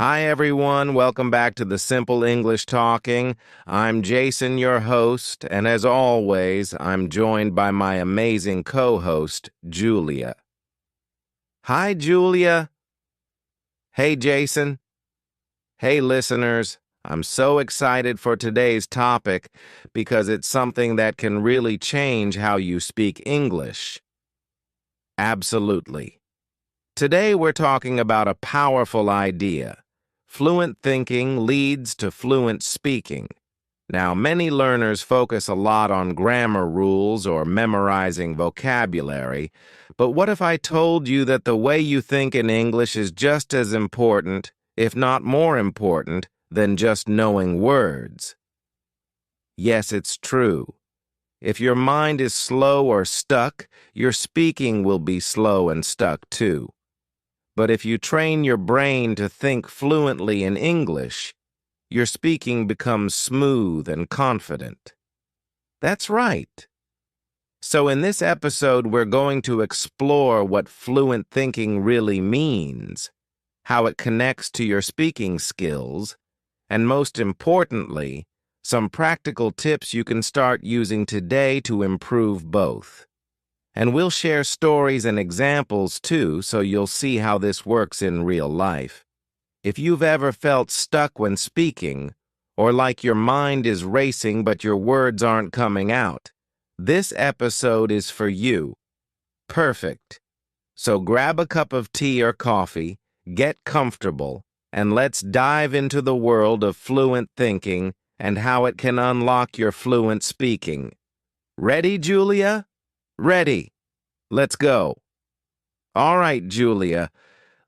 Hi, everyone. Welcome back to the Simple English Talking. I'm Jason, your host, and as always, I'm joined by my amazing co-host, Julia. Hi, Julia. Hey, Jason. Hey, listeners. I'm so excited for today's topic because it's something that can really change how you speak English. Absolutely. Today, we're talking about a powerful idea. Fluent thinking leads to fluent speaking. Now, many learners focus a lot on grammar rules or memorizing vocabulary, but what if I told you that the way you think in English is just as important, if not more important, than just knowing words? Yes, it's true. If your mind is slow or stuck, your speaking will be slow and stuck too. But if you train your brain to think fluently in English, your speaking becomes smooth and confident. That's right. So in this episode, we're going to explore what fluent thinking really means, how it connects to your speaking skills, and most importantly, some practical tips you can start using today to improve both. And we'll share stories and examples too, so you'll see how this works in real life. If you've ever felt stuck when speaking, or like your mind is racing but your words aren't coming out, this episode is for you. Perfect. So grab a cup of tea or coffee, get comfortable, and let's dive into the world of fluent thinking and how it can unlock your fluent speaking. Ready, Julia? Ready. Let's go. All right, Julia,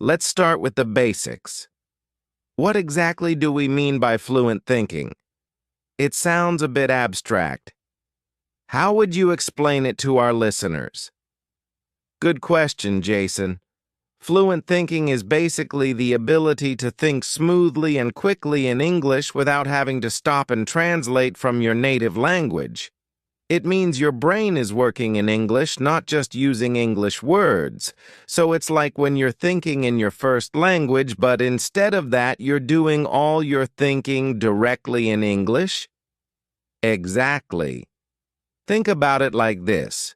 let's start with the basics. What exactly do we mean by fluent thinking? It sounds a bit abstract. How would you explain it to our listeners? Good question, Jason. Fluent thinking is basically the ability to think smoothly and quickly in English without having to stop and translate from your native language. It means your brain is working in English, not just using English words. So it's like when you're thinking in your first language, but instead of that, you're doing all your thinking directly in English? Exactly. Think about it like this.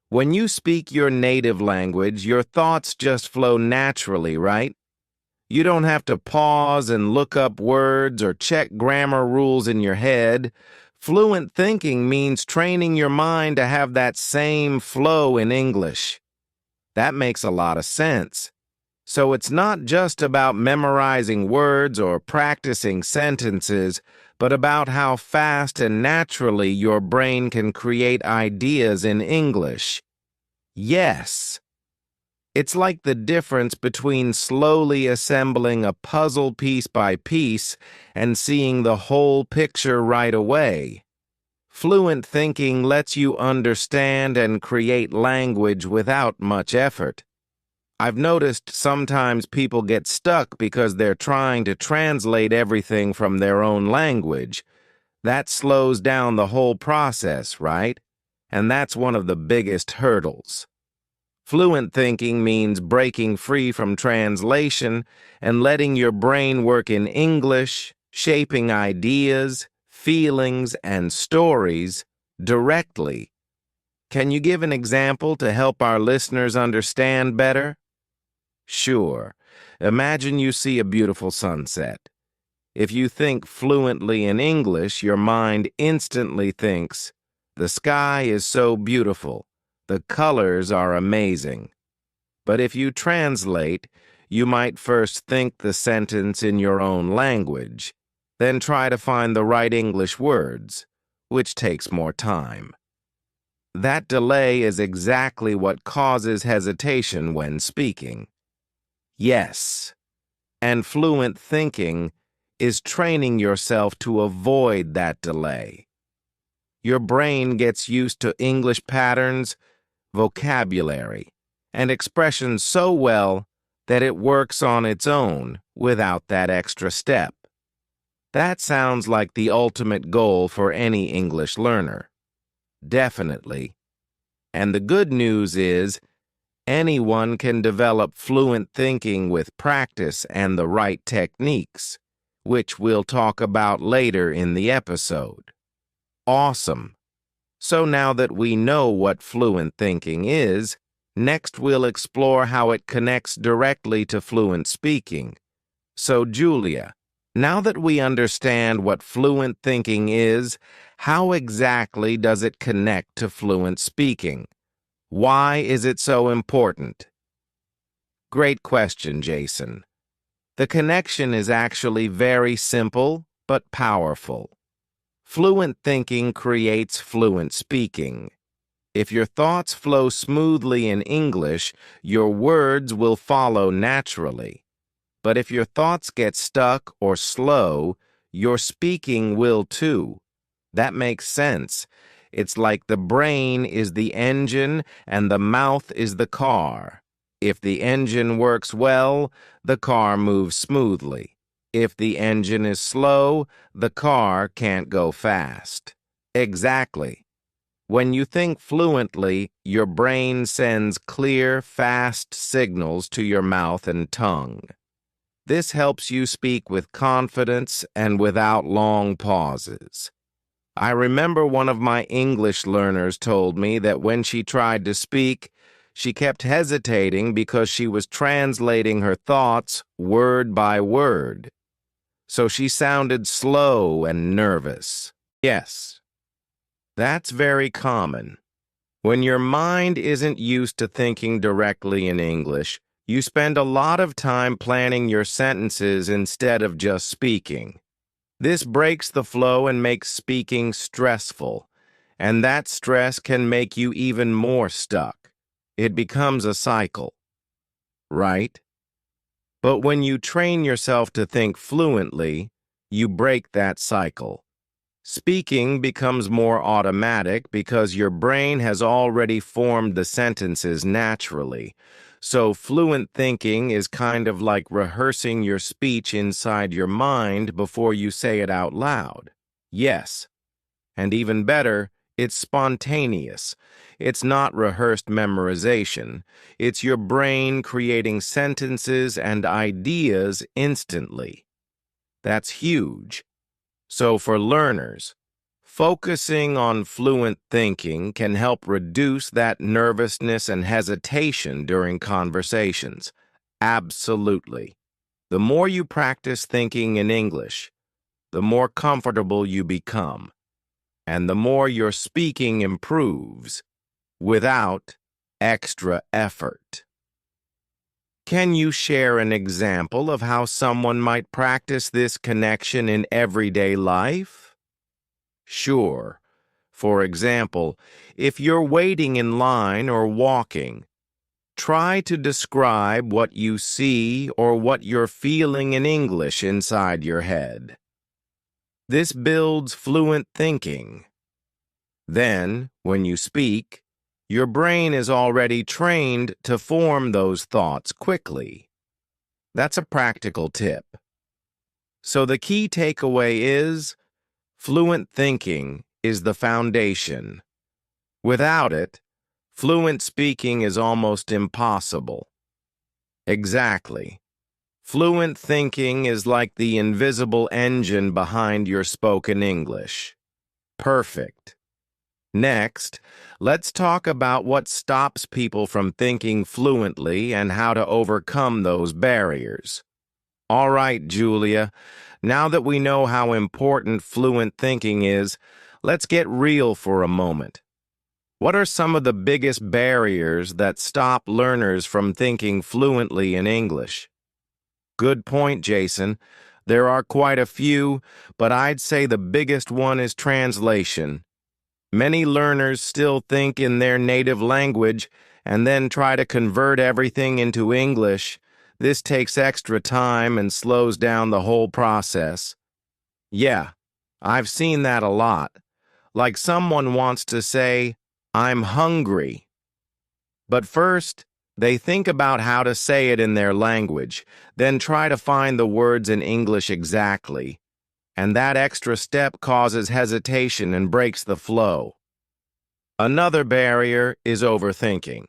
When you speak your native language, your thoughts just flow naturally, right? You don't have to pause and look up words or check grammar rules in your head. Fluent thinking means training your mind to have that same flow in English. That makes a lot of sense. So it's not just about memorizing words or practicing sentences, but about how fast and naturally your brain can create ideas in English. Yes. It's like the difference between slowly assembling a puzzle piece by piece and seeing the whole picture right away. Fluent thinking lets you understand and create language without much effort. I've noticed sometimes people get stuck because they're trying to translate everything from their own language. That slows down the whole process, right? And that's one of the biggest hurdles. Fluent thinking means breaking free from translation and letting your brain work in English, shaping ideas, feelings, and stories directly. Can you give an example to help our listeners understand better? Sure. Imagine you see a beautiful sunset. If you think fluently in English, your mind instantly thinks, "The sky is so beautiful. The colors are amazing." But if you translate, you might first think the sentence in your own language, then try to find the right English words, which takes more time. That delay is exactly what causes hesitation when speaking. Yes, and fluent thinking is training yourself to avoid that delay. Your brain gets used to English patterns, vocabulary, and expressions so well that it works on its own without that extra step. That sounds like the ultimate goal for any English learner. Definitely. And the good news is, Anyone can develop fluent thinking with practice and the right techniques, which we'll talk about later in the episode. Awesome! So now that we know what fluent thinking is, next we'll explore how it connects directly to fluent speaking. So, Julia, now that we understand what fluent thinking is, how exactly does it connect to fluent speaking? Why is it so important? Great question, Jason. The connection is actually very simple but powerful. Fluent thinking creates fluent speaking. If your thoughts flow smoothly in English, your words will follow naturally. But if your thoughts get stuck or slow, your speaking will too. That makes sense. It's like the brain is the engine and the mouth is the car. If the engine works well, the car moves smoothly. If the engine is slow, the car can't go fast. Exactly. When you think fluently, your brain sends clear, fast signals to your mouth and tongue. This helps you speak with confidence and without long pauses. I remember one of my English learners told me that when she tried to speak, she kept hesitating because she was translating her thoughts word by word. So she sounded slow and nervous. Yes, that's very common. When your mind isn't used to thinking directly in English, you spend a lot of time planning your sentences instead of just speaking. This breaks the flow and makes speaking stressful, and that stress can make you even more stuck. It becomes a cycle, right? But when you train yourself to think fluently, you break that cycle. Speaking becomes more automatic because your brain has already formed the sentences naturally. So fluent thinking is kind of like rehearsing your speech inside your mind before you say it out loud. Yes, and even better, it's spontaneous. It's not rehearsed memorization. It's your brain creating sentences and ideas instantly. That's huge. So for learners, focusing on fluent thinking can help reduce that nervousness and hesitation during conversations. Absolutely. The more you practice thinking in English, the more comfortable you become, and the more your speaking improves without extra effort. Can you share an example of how someone might practice this connection in everyday life? Sure. For example, if you're waiting in line or walking, try to describe what you see or what you're feeling in English inside your head. This builds fluent thinking. Then, when you speak, your brain is already trained to form those thoughts quickly. That's a practical tip. So the key takeaway is, fluent thinking is the foundation. Without it, fluent speaking is almost impossible. Exactly. Fluent thinking is like the invisible engine behind your spoken English. Perfect. Next, let's talk about what stops people from thinking fluently and how to overcome those barriers. All right, Julia, now that we know how important fluent thinking is, let's get real for a moment. What are some of the biggest barriers that stop learners from thinking fluently in English? Good point, Jason. There are quite a few, but I'd say the biggest one is translation. Many learners still think in their native language and then try to convert everything into English. This takes extra time and slows down the whole process. Yeah, I've seen that a lot. Like someone wants to say, "I'm hungry." But first, they think about how to say it in their language, then try to find the words in English exactly. And that extra step causes hesitation and breaks the flow. Another barrier is overthinking.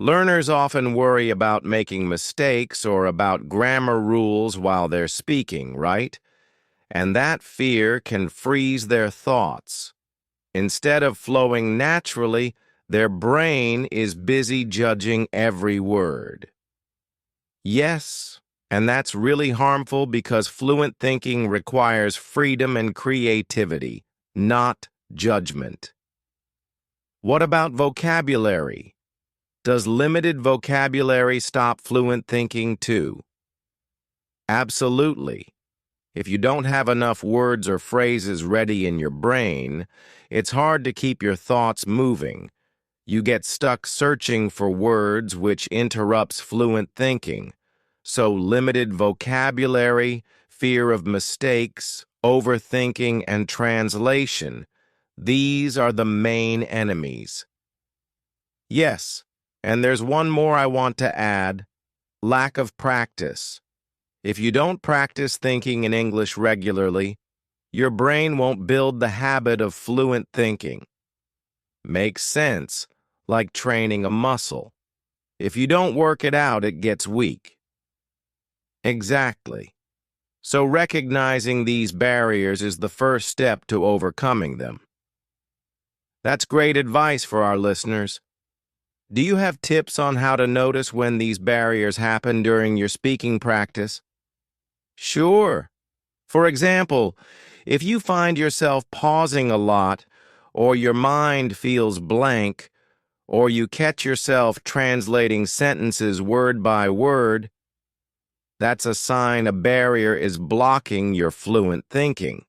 Learners often worry about making mistakes or about grammar rules while they're speaking, right? And that fear can freeze their thoughts. Instead of flowing naturally, their brain is busy judging every word. Yes, and that's really harmful because fluent thinking requires freedom and creativity, not judgment. What about vocabulary? Does limited vocabulary stop fluent thinking too? Absolutely. If you don't have enough words or phrases ready in your brain, it's hard to keep your thoughts moving. You get stuck searching for words, which interrupts fluent thinking. So limited vocabulary, fear of mistakes, overthinking, and translation, these are the main enemies. Yes, and there's one more I want to add: lack of practice. If you don't practice thinking in English regularly, your brain won't build the habit of fluent thinking. Makes sense, like training a muscle. If you don't work it out, it gets weak. Exactly. So recognizing these barriers is the first step to overcoming them. That's great advice for our listeners. Do you have tips on how to notice when these barriers happen during your speaking practice? Sure. For example, if you find yourself pausing a lot, or your mind feels blank, or you catch yourself translating sentences word by word, that's a sign a barrier is blocking your fluent thinking.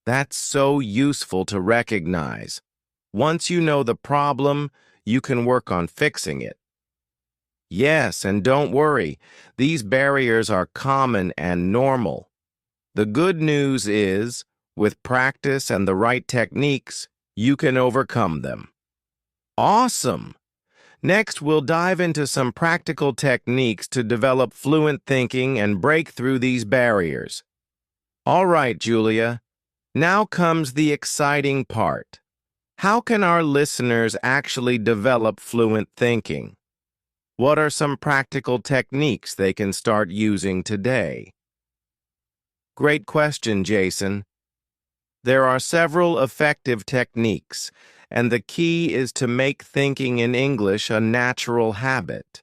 That's so useful to recognize. Once you know the problem, you can work on fixing it. Yes, and don't worry, these barriers are common and normal. The good news is, with practice and the right techniques, you can overcome them. Awesome! Next, we'll dive into some practical techniques to develop fluent thinking and break through these barriers. All right, Julia, now comes the exciting part. How can our listeners actually develop fluent thinking? What are some practical techniques they can start using today? Great question, Jason. There are several effective techniques, and the key is to make thinking in English a natural habit.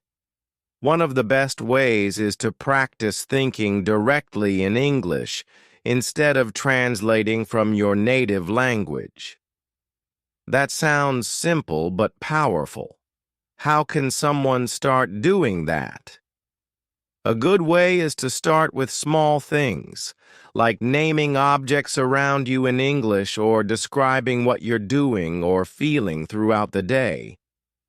One of the best ways is to practice thinking directly in English instead of translating from your native language. That sounds simple but powerful. How can someone start doing that? A good way is to start with small things, like naming objects around you in English or describing what you're doing or feeling throughout the day.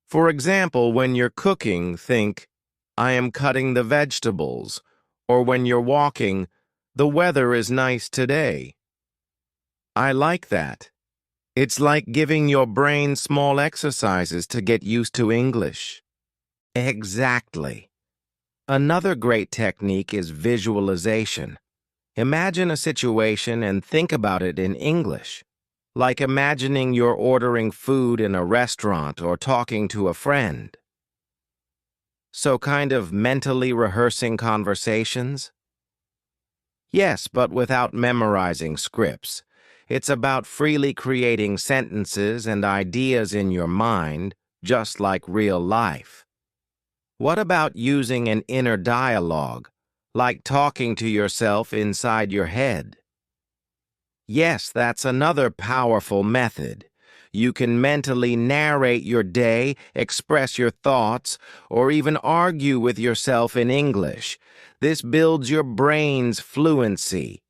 For example, when you're cooking, think, "I am cutting the vegetables," or when you're walking, "The weather is nice today." I like that. It's like giving your brain small exercises to get used to English. Exactly. Another great technique is visualization. Imagine a situation and think about it in English, like imagining you're ordering food in a restaurant or talking to a friend. So kind of mentally rehearsing conversations? Yes, but without memorizing scripts. It's about freely creating sentences and ideas in your mind, just like real life. What about using an inner dialogue, like talking to yourself inside your head? Yes, that's another powerful method. You can mentally narrate your day, express your thoughts, or even argue with yourself in English. This builds your brain's fluency.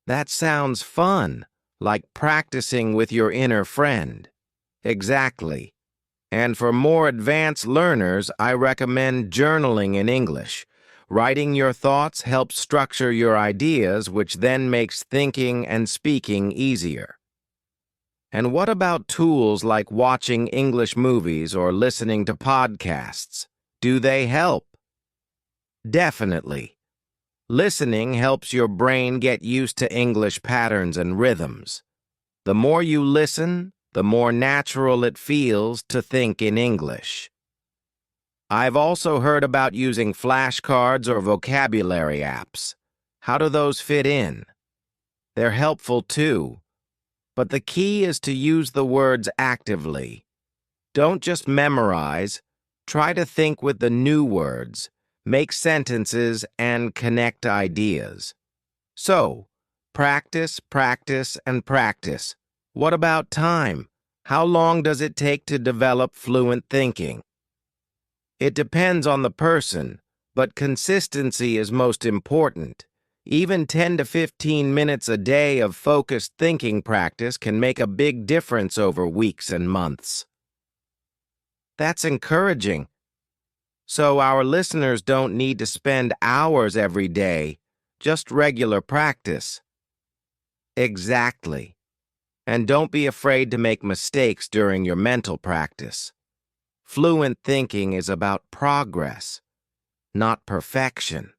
That sounds fun, like practicing with your inner friend. Exactly. And for more advanced learners, I recommend journaling in English. Writing your thoughts helps structure your ideas, which then makes thinking and speaking easier. And what about tools like watching English movies or listening to podcasts? Do they help? Definitely. Listening helps your brain get used to English patterns and rhythms. The more you listen, the more natural it feels to think in English. I've also heard about using flashcards or vocabulary apps. How do those fit in? They're helpful too, but the key is to use the words actively. Don't just memorize, try to think with the new words, make sentences, and connect ideas. So, practice, practice, and practice. What about time? How long does it take to develop fluent thinking? It depends on the person, but consistency is most important. Even 10 to 15 minutes a day of focused thinking practice can make a big difference over weeks and months. That's encouraging. So our listeners don't need to spend hours every day, just regular practice. Exactly. And don't be afraid to make mistakes during your mental practice. Fluent thinking is about progress, not perfection.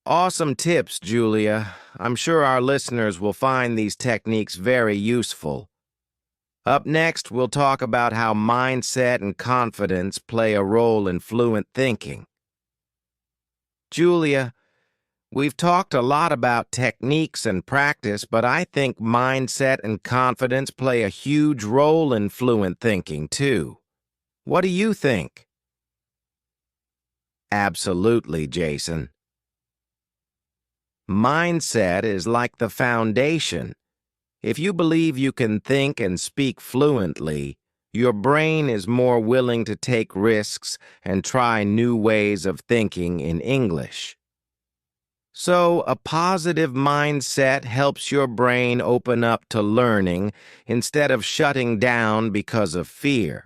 Awesome tips, Julia. I'm sure our listeners will find these techniques very useful. Up next, we'll talk about how mindset and confidence play a role in fluent thinking. Julia, we've talked a lot about techniques and practice, but I think mindset and confidence play a huge role in fluent thinking, too. What do you think? Absolutely, Jason. Mindset is like the foundation. If you believe you can think and speak fluently, your brain is more willing to take risks and try new ways of thinking in English. So, a positive mindset helps your brain open up to learning instead of shutting down because of fear.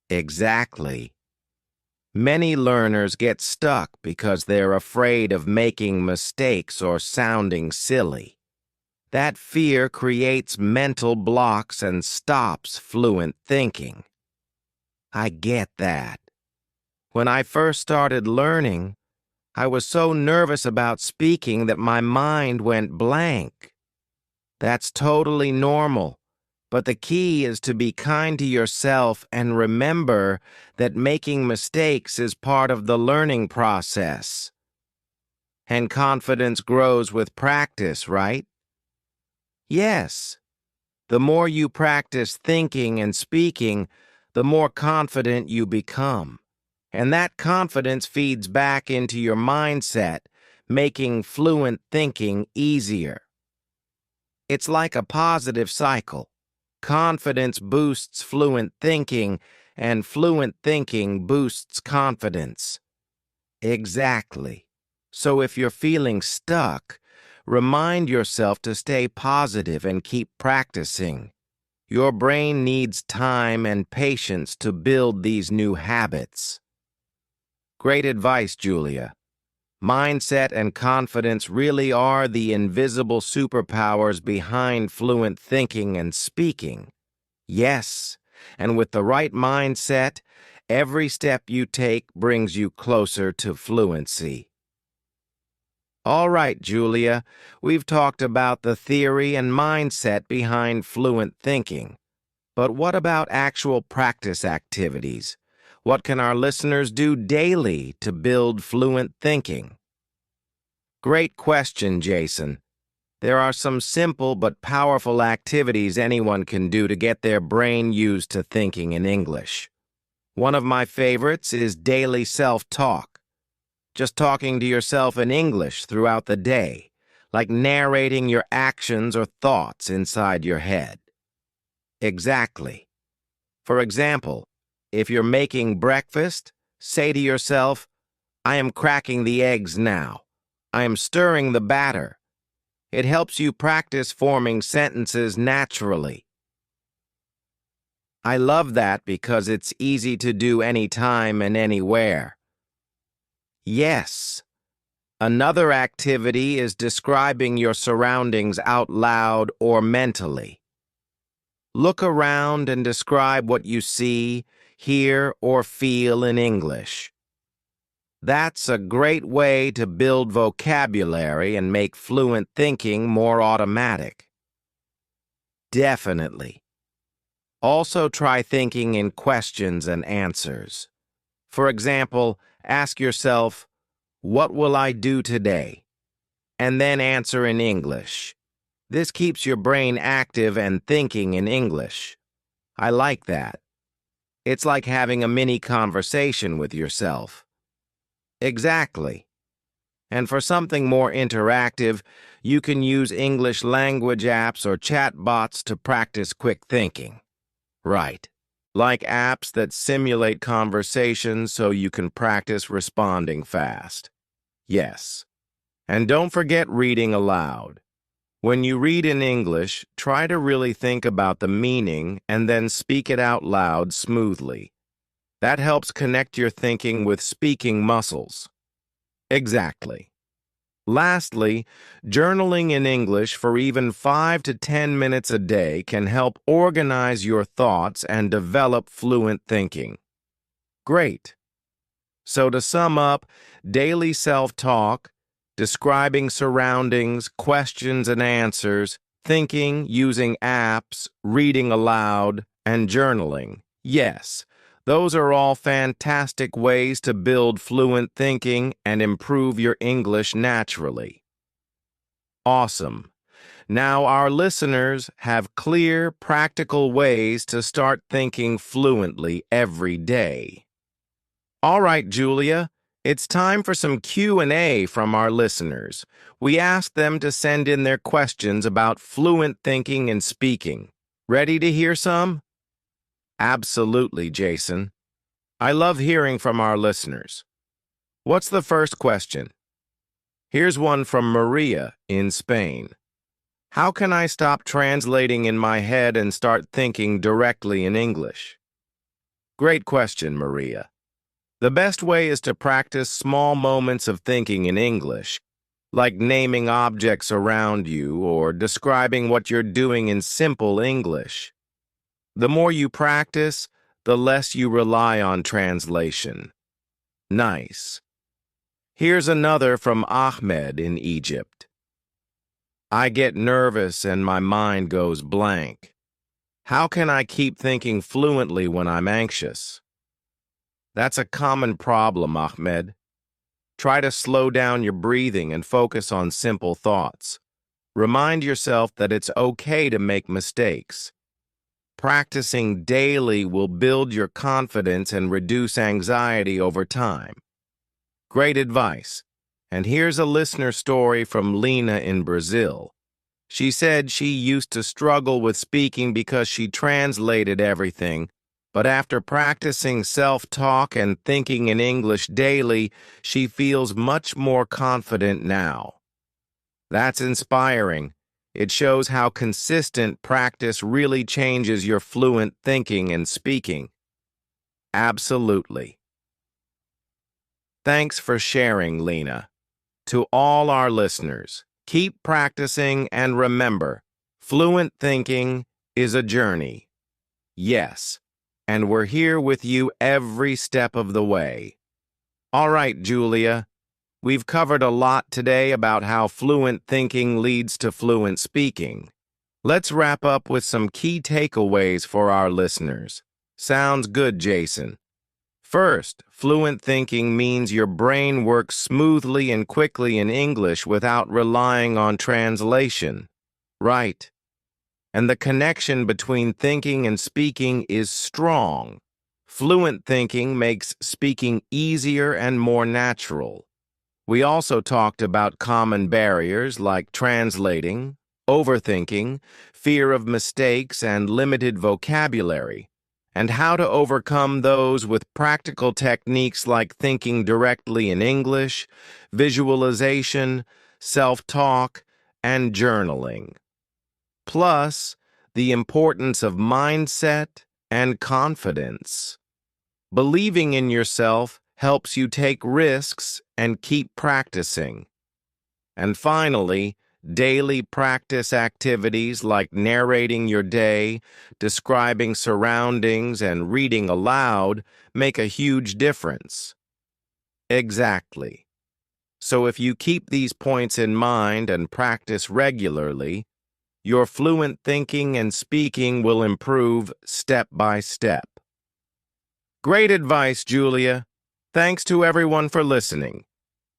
Exactly. Many learners get stuck because they're afraid of making mistakes or sounding silly. That fear creates mental blocks and stops fluent thinking. I get that. When I first started learning, I was so nervous about speaking that my mind went blank. That's totally normal, but the key is to be kind to yourself and remember that making mistakes is part of the learning process. And confidence grows with practice, right? Yes. The more you practice thinking and speaking, the more confident you become. And that confidence feeds back into your mindset, making fluent thinking easier. It's like a positive cycle. Confidence boosts fluent thinking, and fluent thinking boosts confidence. Exactly. So if you're feeling stuck, remind yourself to stay positive and keep practicing. Your brain needs time and patience to build these new habits. Great advice, Julia. Mindset and confidence really are the invisible superpowers behind fluent thinking and speaking. Yes, and with the right mindset, every step you take brings you closer to fluency. All right, Julia, we've talked about the theory and mindset behind fluent thinking. But what about actual practice activities? What can our listeners do daily to build fluent thinking? Great question, Jason. There are some simple but powerful activities anyone can do to get their brain used to thinking in English. One of my favorites is daily self-talk. Just talking to yourself in English throughout the day, like narrating your actions or thoughts inside your head. Exactly. For example, if you're making breakfast, say to yourself, I am cracking the eggs now. I am stirring the batter. It helps you practice forming sentences naturally. I love that because it's easy to do anytime and anywhere. Yes. Another activity is describing your surroundings out loud or mentally. Look around and describe what you see, hear, or feel in English. That's a great way to build vocabulary and make fluent thinking more automatic. Definitely. Also try thinking in questions and answers. For example, ask yourself, "What will I do today?" And then answer in English. This keeps your brain active and thinking in English. I like that. It's like having a mini conversation with yourself. Exactly. And for something more interactive, you can use English language apps or chatbots to practice quick thinking. Right. Like apps that simulate conversations so you can practice responding fast. Yes. And don't forget reading aloud. When you read in English, try to really think about the meaning and then speak it out loud smoothly. That helps connect your thinking with speaking muscles. Exactly. Lastly, journaling in English for even 5 to 10 minutes a day can help organize your thoughts and develop fluent thinking. Great. So to sum up, daily self-talk, describing surroundings, questions and answers, thinking using apps, reading aloud, and journaling. Yes, those are all fantastic ways to build fluent thinking and improve your English naturally. Awesome. Now our listeners have clear, practical ways to start thinking fluently every day. All right, Julia, it's time for some Q&A from our listeners. We asked them to send in their questions about fluent thinking and speaking. Ready to hear some? Absolutely, Jason. I love hearing from our listeners. What's the first question? Here's one from Maria in Spain. How can I stop translating in my head and start thinking directly in English? Great question, Maria. The best way is to practice small moments of thinking in English, like naming objects around you or describing what you're doing in simple English. The more you practice, the less you rely on translation. Nice. Here's another from Ahmed in Egypt. I get nervous and my mind goes blank. How can I keep thinking fluently when I'm anxious? That's a common problem, Ahmed. Try to slow down your breathing and focus on simple thoughts. Remind yourself that it's okay to make mistakes. Practicing daily will build your confidence and reduce anxiety over time. Great advice. And here's a listener story from Lena in Brazil. She said she used to struggle with speaking because she translated everything, but after practicing self-talk and thinking in English daily, she feels much more confident now. That's inspiring. It shows how consistent practice really changes your fluent thinking and speaking. Absolutely. Thanks for sharing, Lena. To all our listeners, keep practicing and remember, fluent thinking is a journey. Yes, and we're here with you every step of the way. All right, Julia, we've covered a lot today about how fluent thinking leads to fluent speaking. Let's wrap up with some key takeaways for our listeners. Sounds good, Jason. First, fluent thinking means your brain works smoothly and quickly in English without relying on translation. Right. And the connection between thinking and speaking is strong. Fluent thinking makes speaking easier and more natural. We also talked about common barriers like translating, overthinking, fear of mistakes, and limited vocabulary, and how to overcome those with practical techniques like thinking directly in English, visualization, self-talk, and journaling. Plus, the importance of mindset and confidence. Believing in yourself helps you take risks and keep practicing. And finally, daily practice activities like narrating your day, describing surroundings, and reading aloud make a huge difference. Exactly. So if you keep these points in mind and practice regularly, your fluent thinking and speaking will improve step by step. Great advice, Julia. Thanks to everyone for listening.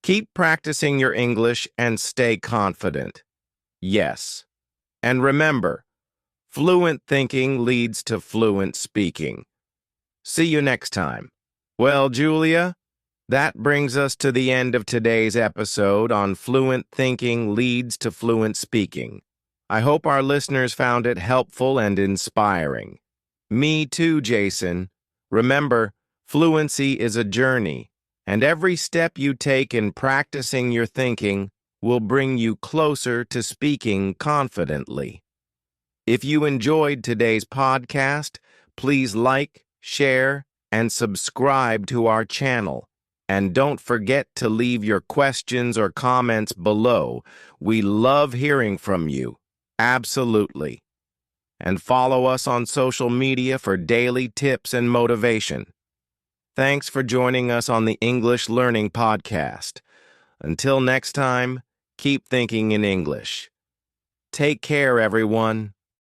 Keep practicing your English and stay confident. Yes. And remember, fluent thinking leads to fluent speaking. See you next time. Well, Julia, that brings us to the end of today's episode on Fluent Thinking Leads to Fluent Speaking. I hope our listeners found it helpful and inspiring. Me too, Jason. Remember, fluency is a journey, and every step you take in practicing your thinking will bring you closer to speaking confidently. If you enjoyed today's podcast, please like, share, and subscribe to our channel. And don't forget to leave your questions or comments below. We love hearing from you. Absolutely. And follow us on social media for daily tips and motivation. Thanks for joining us on the English Learning Podcast. Until next time, keep thinking in English. Take care, everyone.